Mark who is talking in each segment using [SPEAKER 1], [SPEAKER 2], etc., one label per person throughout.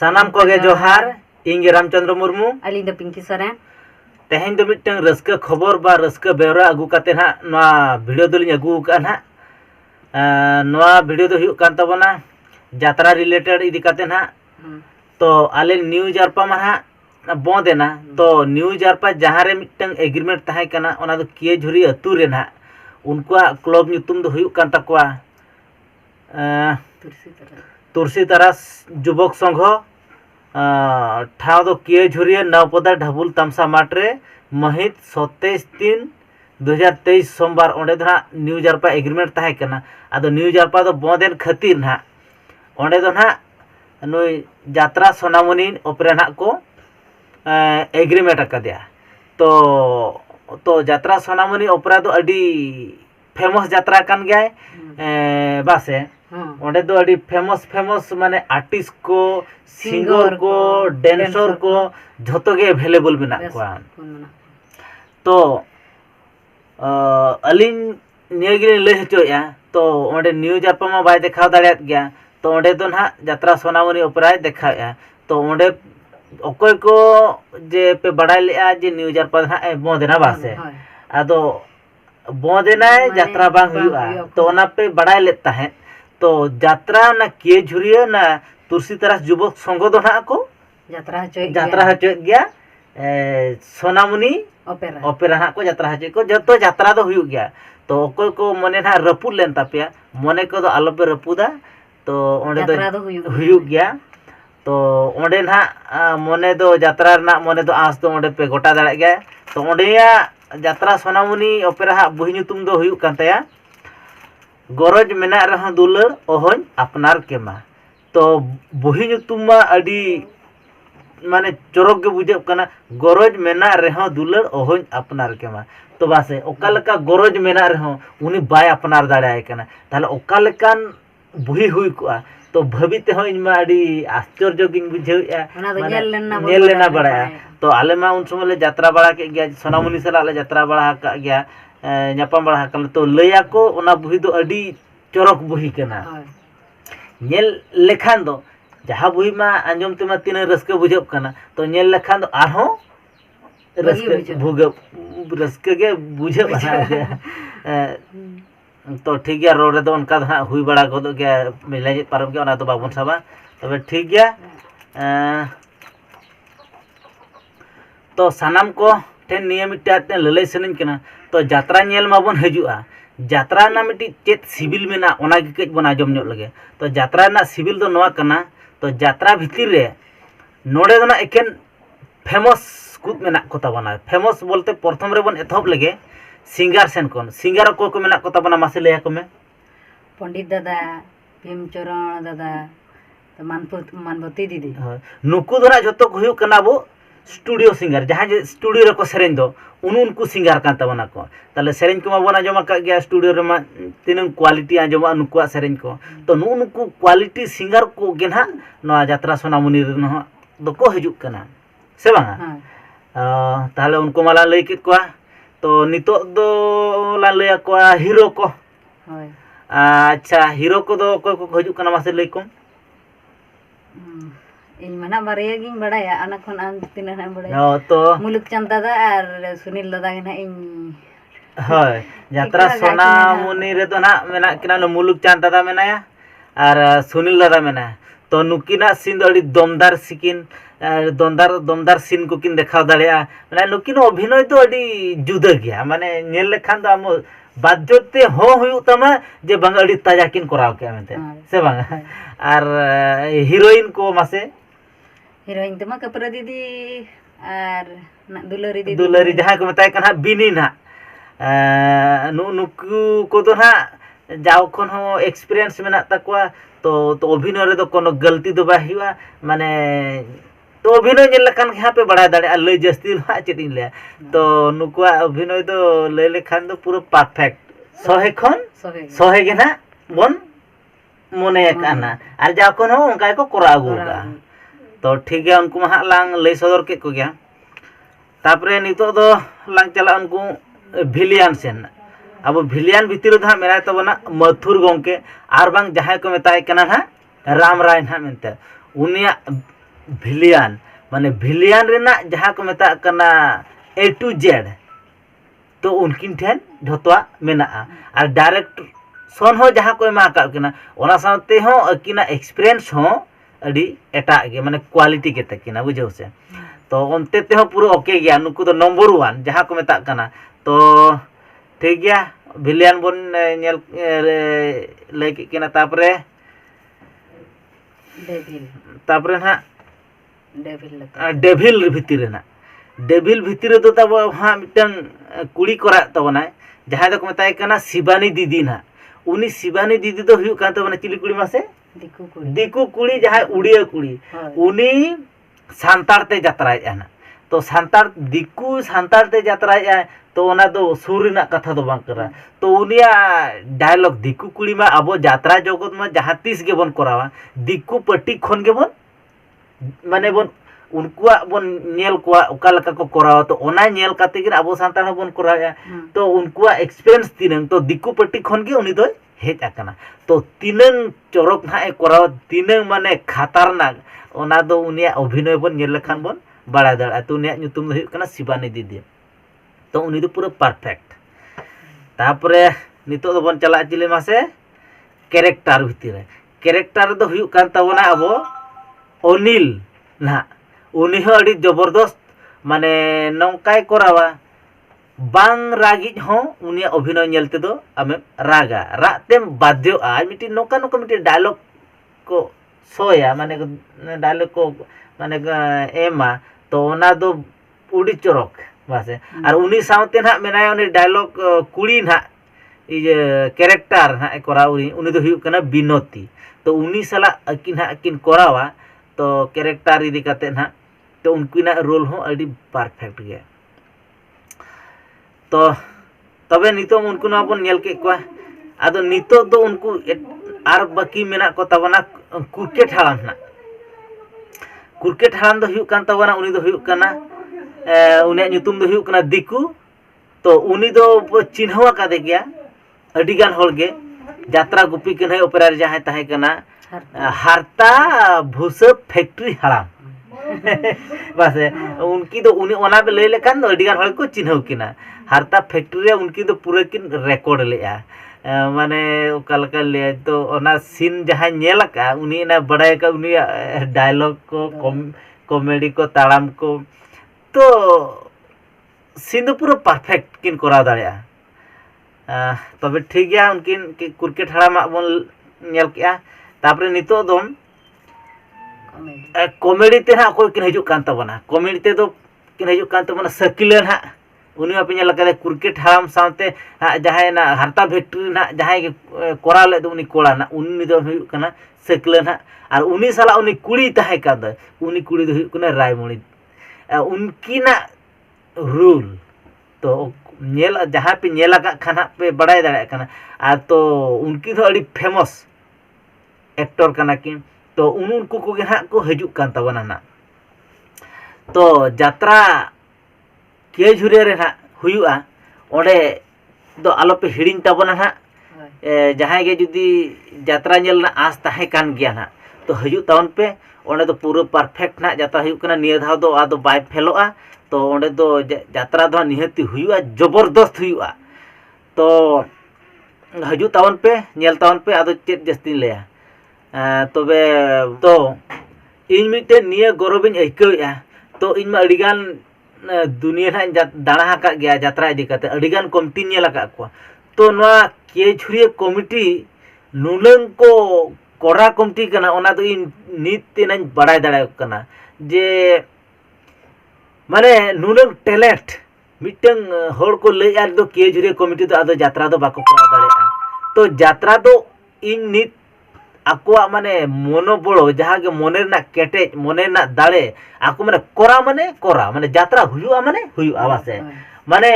[SPEAKER 1] सानाम कोगे जोहार इंगे रामचंद्र मुर्मू
[SPEAKER 2] अली द पिंकी सोरेन
[SPEAKER 1] तेहें दो मिटंग रस्का खबर बा रस्का बेवरा अगू काते ना नवा वीडियो दोलिंग अगू का ना नवा वीडियो दो हुयुक कान ताबोना यात्रा रिलेटेड इदी काते ना तो आले न्यू जारपा मा ना बोंदेना तो न्यू जारपा जहां रे मिटंग एग्रीमेंट ताहे कना ओना दो किए झुरी अतु रे ना उनकुआ क्लब नुतुम दो हुयुक कान तकवा तुरसी तरास युवक संघ ठाव दो किए झुरिया नवपदा ढाबुल तमसा माट्रे महित 27/3/2023 सोमवार ओंडे दो न्यू जारपा एग्रीमेंट ताहे कना आदो न्यू जारपा दो बोंदेन खातिर ना ओंडे दो ना नुई यात्रा सोनामुनी ओपरे ना को एग्रीमेंट अकादिया तो यात्रा सोनामुनी ओपरा दो अडी फेमस यात्रा कान गया बासे ओंडे दो अडी फेमस माने आर्टिस्ट को सिंगर को डांसर को झोतो गे अवेलेबल बिना को तो अलिन नियगिन ले हचोया तो ओंडे न्यू जारपा मा बाय देखाव दाड़ियात गया तो ओंडे दो ना यात्रा सोनामुनी ओपरा देखाया तो ओंडे ओकोय को जे पे बड़ाई लेआ जे न्यू जारपा ना बोंदेना बासे आदो बोंदेना यात्रा बांग हुआ तो ओना पे बड़ाई लेता है तो यात्रा ना किए झुरिया ना तुलसी तरास युवक संघ दो ना को यात्रा हचो गया सोनामुनी ओपेरा ना को यात्रा हचो को जतो यात्रा दो हुई गया तो ओकोय को मने ना रपुद लेन तापिया मने को दो आलो पे रपुदा तो ओंडे दो हुई गया तो ओंडे ना मने दो यात्रा ना मने दो आस दो ओंडे पे गोटा दाड़ा गया तो ओंडे यात्रा सोनामुनी ओपेरा हा बुही नुतुम दो हुई कांतया गरज मेना रहा दुलर ओहन अपनार केमा तो बुही नुतुम मा अडी माने चोरक गे बुझे कना गरज मेना रहा दुलर ओहन अपनार केमा तो बासे ओकालका गरज मेना रहा उनी बाय अपनार दाड़ाय कना ताले ओकालकान बुही हुई को तो भविते हो इनमा अडी आश्चर्य गिन बुझेया नेल लेना बड़ाया तो आले मा उन समय ले यात्रा बड़ा के गया सोनामुनी सला ले यात्रा बड़ा का गया न्यापाम बड़ा कल तो लैया को ओना बुही दो अडी चोरक बुही कना नेल लेखान दो जहां बुही मा अंजम ते मा तीन रस्के बुझब कना तो नेल लेखान दो आरो रस्के भुगे रस्के के बुझे तो ठीक गया रोड दो उनका दो हुई बड़ा गदो गया मिले पारम के ओना तो बाबन साबा तबे ठीक गया तो सानाम को ठेन नियम मिट्टे ललई सनिन कना तो यात्रा नेल माबन हजुआ यात्रा ना मिट्टी चेत सिविल मेना ओना गे कज बन आजम ᱧᱚᱜ लगे तो यात्रा ना सिविल दो नवा कना तो यात्रा भितिर रे नोडे दो ना एकेन फेमस कुत मेना को ताबना फेमस बोलते प्रथम रे बन एथब लगे सिंगर सेन कोन सिंगर को मेना को ताबना मासे लेया को में
[SPEAKER 2] पंडित दादा भीमचरण दादा तो मानवती दीदी
[SPEAKER 1] नुकु दो ना जतो को हुयु कना बो स्टूडियो सिंगर जहां जे स्टूडियो रे को सेरेन दो उनको सिंगर कान ताबना को ताले सेरेन को माबन आजमा का गया स्टूडियो रे मा तीन क्वालिटी आजमा नुकुआ सेरेन को तो नुकु क्वालिटी सिंगर को गेना नवा यात्रा सोनामुनी रे न दो को हजुक कना से बांगा ताले उनको माला लई के को तो नितो दो ला लया को हीरो को अच्छा हीरो को दो को हजुक कना मासे लई को
[SPEAKER 2] इन मना बारे गिन बड़ाया अना खन आन तिना ना बड़ाया तो मुलुक चंद दादा और सुनील दादा के ना इन
[SPEAKER 1] होय यात्रा सोनामुनी रे तो ना मेना किना न मुलुक चंद दादा मेनाया और सुनील दादा मेना तो नुकिना सीन दो अडी दमदार सिकिन दमदार सीन को किन देखाव दाड़िया माने नुकिन अभिनय तो अडी जुदा गया माने नेल लेखान दो आम बाध्यते हो हुयु तमा जे बांग अडी ताजा किन कराव के मेते से बांग और हीरोइन को मासे
[SPEAKER 2] हीरोइन तमा कपरा दीदी और
[SPEAKER 1] दुलरी जहां को बताय कना बिनी ना नुकु को तो ना जाओ खन हो एक्सपीरियंस मेना तकवा तो अभिनय रे तो कोनो गलती दो बा हुआ माने तो अभिनय नेल लखान यहां पे बड़ा दाड़े लय जस्ती ला चेतिन ले तो नुकुआ अभिनय तो ले लेखान तो पूरा परफेक्ट सहे खन सहे गे ना बन मने काना और जाओ खन हो उनका को करा गुगा तो ठीक है उनको मा लांग लय सदर के को गया तापरे नितो दो लांग चला उनको भिलियन सेन अब भिलियन भितर दा मेरा तबना मथुर गोंके आर बांग जहां को मेताय कना ना राम राय ना मेनते उनिया भिलियन माने भिलियन रेना जहाँ को मेता कना A to Z तो उनकिन ठेन झोतवा मेना और डायरेक्ट सन हो जहाँ को एमा का किना ओना साथे हो अकिना एक्सपीरियंस हो अडी एटा गे माने क्वालिटी के तकिना बुझो से तो ओनते ते हो पूरा ओके गया नुकु तो नंबर 1 जहाँ को मेता कना तो ठीक गया भिलियन बन नेल ले किना तापरे ना डेभिल भितर ना डेभिल भितर तो तब हाँ मिटन कुड़ी करा तबना जहाँ दो मेताय कना शिवानी दीदी ना उनी शिवानी दीदी तो हुयु कान तबना चिली कुड़ी मासे दिकु कुड़ी जहाँ उड़िया कुड़ी उनी सांतार ते जात्राय ना तो सांतार दिकु सांतार ते जात्राय तो ओना दो सुर ना कथा दो बांग करा तो उनिया डायलॉग दिकु कुड़ी मा अबो जात्रा जगत में जहाँ तीस के बन करावा दिकु पट्टी खन के बन माने बन उनकुआ बन नेल कुआ ओका लका को करावा तो ओना नेल काते गिन अबो सांतार बन कराया तो उनकुआ एक्सपीरियंस तिनंग तो दिकु पट्टी खन के उनी दो हेज आकना तो तिनंग चोरक ना ए करावा तिनंग माने खतरनाक ओना दो उनिया अभिनय बन नेल लखान बन बड़ा दड़ा तो उनिया nyutum हुई कना शिवानी दीदी तो उनी दो पूरा परफेक्ट तापरे नितो दो बन चला चिले मासे कैरेक्टर भितर कैरेक्टर दो हुई कान तबना अबो अनिल ना उनी हो अड़ी जबरदस्त माने नौकाय करावा बांग रागिज हो उनी अभिनय नेलते दो आमे रागा रातेम बाध्य आ मिटी नौका नौका मिटी डायलॉग को सोया माने डायलॉग को माने एमा तो ओना दो उड़ी चोरक बासे और उनी साउते ना मेनाय उनी डायलॉग कुड़ी ना इजे कैरेक्टर ना करा उनी दो हुई कना बिनोती तो उनी सला अकिन हा अकिन करावा तो कैरेक्टर इदी काते ना तो उनकिना रोल हो अड़ी परफेक्ट गया तो तबे नितो उनको ना बन नेल के को आदो नितो दो उनको आर बाकी मेना को तबना क्रिकेट हालाम ना क्रिकेट हालाम दो हुई कान तबना उनी दो हुई कना उनिया nyutum दो हुई कना दिकु तो उनी दो चिन्हवा का दे गया अडिगान होल गे यात्रा गुपी कने ओपेरा जहां ताहे कना हारता भूसा फैक्ट्री हालाम बस उनकी तो उनी ओना बे ले लेकान दो अडिगान होल को चिन्हव किना हारता फैक्ट्री उनकी तो पूरे किन रिकॉर्ड लेया माने ओकालका ले तो ओना सीन जहां नेल का उनी ना बड़ाय का उनी डायलॉग को कॉमेडी को ताड़ाम को तो सीन पूरा परफेक्ट किन करा दाड़िया तबे ठीक गया उनकिन क्रिकेट हाड़ामा बन नेल केआ तापरे नितो दम कॉमेडी ते ना कोई किन हजू कान तबना कॉमेडी ते दो किन हजू कान तबना सकिले ना उनी पे नेल का क्रिकेट हाड़ाम साथे जहां ना हारता फैक्ट्री ना जहां करा ले दो उनी कोड़ा ना उनी दो हुई कना सकिले ना और उनी साला उनी कुड़ी ताहे का दो उनी कुड़ी दो हुई कना रायमणि उनकी ना रूल तो नेल जहाँ पे नेला का खाना पे बड़ाई दाड़ा कना आ तो उनकी तो अड़ी फेमस एक्टर कना कि तो उनको को हाँ को हजू कान तबना ना तो यात्रा के झुरे रे ना हुआ ओडे दो आलो पे हिड़िंग तबना ना जहाँ के जुदी यात्रा नेल ना आस ताहे कान गया ना तो हजू ताउन पे ओंडे तो पूरा परफेक्ट ना यात्रा हुई कना निया धाव दो आदो बाय फेलोआ तो ओंडे दो यात्रा दो निहती हुआ जबरदस्त हुआ तो हजू ताउन पे नेल ताउन पे आदो चेत जस्ती लेया तबे तो इन मिटे निया गौरविन अइकौया तो इन मा अडिगान दुनिया ना दाणा हाका गया यात्रा इदी काते अडिगान कमिटी नेल का को तो नोआ के झुरिया कमिटी नुलंग को कोरा कमिटी कना ओना तो इन नीति ना बड़ाई दाड़ा कना जे माने नुलंग टैलेंट मिटंग होड़ को ले यार दो के झुरिया कमिटी तो आदो यात्रा दो बाको करा दाड़ा तो यात्रा दो इन नीत आकुआ माने मनोबल जहाँ के मने ना केटे मने ना दाड़े आकु माने कोरा माने यात्रा हुआ माने हुआ बासे माने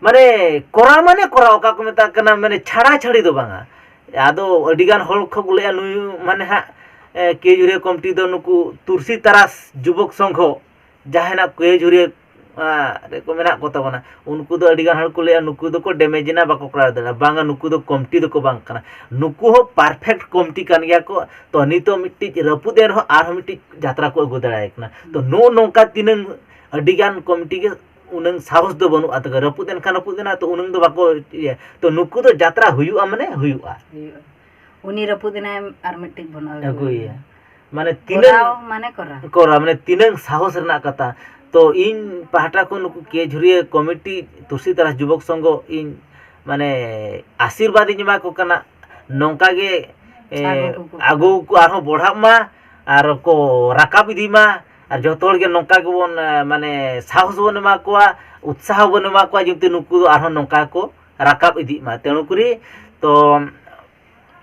[SPEAKER 1] माने कोरा ओका को मेता कना माने छाड़ा छाड़ी दो बांगा आदो अडिगान होल खो ले नुई माने हा के झुरिया कमिटी दो नुकु तुलसी तरास युवक संघ जहाँ ना के झुरिया ᱨᱮᱠᱚ ᱢᱮᱱᱟᱜ ᱠᱚ ᱛᱟᱵᱚᱱᱟ ᱩᱱᱠᱩ ᱫᱚ ᱟᱹᱰᱤ ᱜᱟᱱ ᱦᱚᱲ ᱠᱚ ᱞᱟᱹᱭᱟ ᱱᱩᱠᱩ ᱫᱚᱠᱚ ᱰᱮᱢᱮᱡᱽ ᱮᱱᱟ ᱵᱟᱠᱚ ᱠᱚᱨᱟᱣ ᱫᱟᱲᱮᱭᱟᱜᱼᱟ ᱵᱟᱝᱟ ᱱᱩᱠᱩ ᱫᱚ ᱠᱚᱢᱤᱴᱤ ᱫᱚᱠᱚ ᱵᱟᱝ ᱠᱟᱱᱟ ᱱᱩᱠᱩ ᱦᱚᱸ ᱯᱟᱨᱯᱷᱮक्ᱴ ᱠᱚᱢᱤᱴᱤ ᱠᱟᱱ ᱜᱮᱭᱟ ᱠᱚ ᱛᱚ ᱱᱤᱛᱚᱜ ᱢᱤᱫᱴᱤᱡ ᱨᱟᱹᱯᱩᱫ ᱮᱱ ᱨᱮᱦᱚᱸ ᱟᱨᱦᱚᱸ ᱢᱤᱫᱴᱤᱡ ᱡᱟᱛᱨᱟ ᱠᱚ ᱟᱹᱜᱩ ᱫᱟᱲᱮᱭᱟᱜ ᱠᱟᱱᱟ ᱛᱚ ᱱᱚᱝᱠᱟ ᱛᱤᱱᱟᱹᱝ ᱟᱹᱰᱤ ᱜᱟᱱ ᱠᱚᱢᱤᱴᱤ ᱜᱮ ᱩᱱᱟᱹᱝ ᱥᱟᱦᱚᱥ ᱫᱚ ᱵᱟᱹᱱᱩᱜᱼᱟ ᱛᱚ ᱨᱟᱹᱯᱩᱫ ᱮᱱᱠᱷᱟन ᱨᱟᱹᱯᱩᱫ ᱮᱱᱟ ᱛᱚ ᱩᱱᱟᱹᱝ ᱫᱚ ᱵᱟᱠᱚ ᱤᱭᱟᱹ ᱛᱚ ᱱᱩᱠᱩ ᱫᱚ ᱡᱟᱛᱨᱟ ᱦᱩᱭᱩᱜᱼᱟ ᱢᱟᱱᱮ ᱦᱩᱭᱩᱜᱼᱟ
[SPEAKER 2] ᱩᱱᱤ ᱨᱟᱹᱯᱩᱫ ᱮᱱᱟᱭ ᱟᱨ ᱢᱤᱫᱴᱤᱡ ᱵᱚᱱ
[SPEAKER 1] ᱟᱹᱜᱩᱭᱟ ᱢᱟᱱᱮ ᱛᱤᱱᱟᱹᱝ
[SPEAKER 2] ᱢᱟᱱᱮ
[SPEAKER 1] ᱠᱚᱨᱟᱣ ᱢᱟᱱᱮ ᱛᱤᱱᱟᱹᱝ ᱥᱟᱦᱚᱥ ᱨᱮᱱᱟᱜ ᱠᱟᱛᱷᱟ ᱛᱚ ᱤᱧ ᱯᱟᱦᱴᱟ ᱠᱷᱚᱱ ᱱᱩᱠᱩ ᱠᱮᱡᱷᱩᱨᱤᱭᱟᱹ ᱠᱚᱢᱤᱴᱤ ᱛᱩᱞᱥᱤ ᱛᱟᱨᱟᱥ ᱡᱩᱵᱚᱠ ᱥᱚᱝᱜᱷᱚ ᱤᱧ ᱢᱟᱱᱮ ᱟᱥᱤᱨᱵᱟᱫ ᱤᱧ ᱮᱢᱟ ᱠᱚ ᱠᱟᱱᱟ ᱱᱚᱝᱠᱟ ᱜᱮ ᱟᱜᱩ ko arho bodhak ma ar ko rakap idi ma ar joto hor ge nongka gebon mane sahos bon ema koa utsaho bon ema koa jemti nuku arho nongka ko rakap idi ma tenu kuri to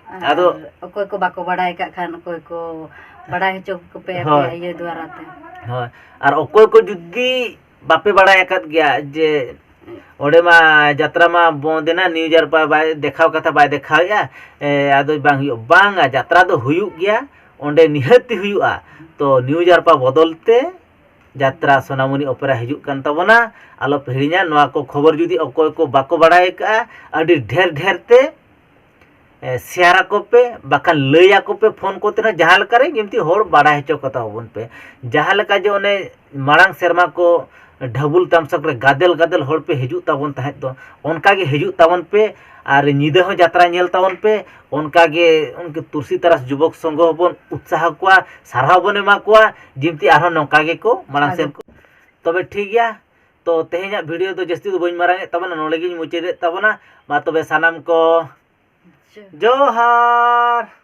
[SPEAKER 1] ado
[SPEAKER 2] okoy ko bako badai kak khan okoy ko badai hocho ko pe iye dwara te
[SPEAKER 1] hoy ar okoy ko judi bape badai akat gya je ᱚᱸᱰᱮ ᱢᱟ ᱡᱟᱛᱨᱟ ᱢᱟ ᱵᱚᱱᱫᱮᱱᱟ New ᱡᱟᱨᱯᱟ ᱵᱟᱭ ᱫᱮᱠᱷᱟᱣ ᱠᱟᱛᱷᱟ ᱵᱟᱭ ᱫᱮᱠᱷᱟᱣᱮᱜᱼᱟ ᱟᱫᱚ ᱵᱟᱝ ᱦᱩᱭᱩᱜ ᱵᱟᱝᱟ ᱡᱟᱛᱨᱟ ᱫᱚ ᱦᱩᱭᱩᱜ ᱜᱮᱭᱟ ᱚᱸᱰᱮ ᱱᱤᱦᱟᱹᱛᱤ ᱦᱩᱭᱩᱜᱼᱟ ᱛᱚ ᱱᱤᱭᱩ ᱡᱟᱨᱯᱟ ᱵᱚᱫᱚᱞ ᱛᱮ ᱡᱟᱛᱨᱟ ᱥᱳᱱᱟᱢᱩᱱᱤ ᱚᱯᱮᱨᱟ ᱦᱤᱡᱩᱜ ᱠᱟᱱ ᱛᱟᱵᱚᱱᱟ ᱟᱞᱚ ᱯᱮ ᱦᱤᱲᱤᱧᱟ ᱱᱚᱣᱟ ᱠᱚ ᱠᱷᱚᱵᱚᱨ ᱡᱩᱫᱤ ᱚᱠᱚᱭ ᱠᱚ ᱵᱟᱠᱚ ᱵᱟᱲᱟᱭ ᱠᱟᱜᱼᱟ ᱟᱹᱰᱤ ᱰᱷᱮᱨ ᱰᱷᱮᱨ ᱛᱮ share ako pe bakan lay ako pe phone ko tena jahan leka re jemti hor badai hocho kata hobon pe jahan leka je one marang serma ko ढबुल तमसक रे गादेल गादेल हर पे हिजुग ताबन तहे तो उनका गे हिजुग ताबन पे और निदा हो यात्रा नेल ताबन पे उनका गे उनके तुलसी तरास जुबक संघ बन उत्साह कोआ साराव बन एमा कोआ जिमती आरो नौका गे को मांग सेन को तबे ठीक गया तो तेहेजा वीडियो तो जस्ती तो बइन मारांगे तबना नोले गे मुचेदे तबना मा तबे सानाम को जोहार।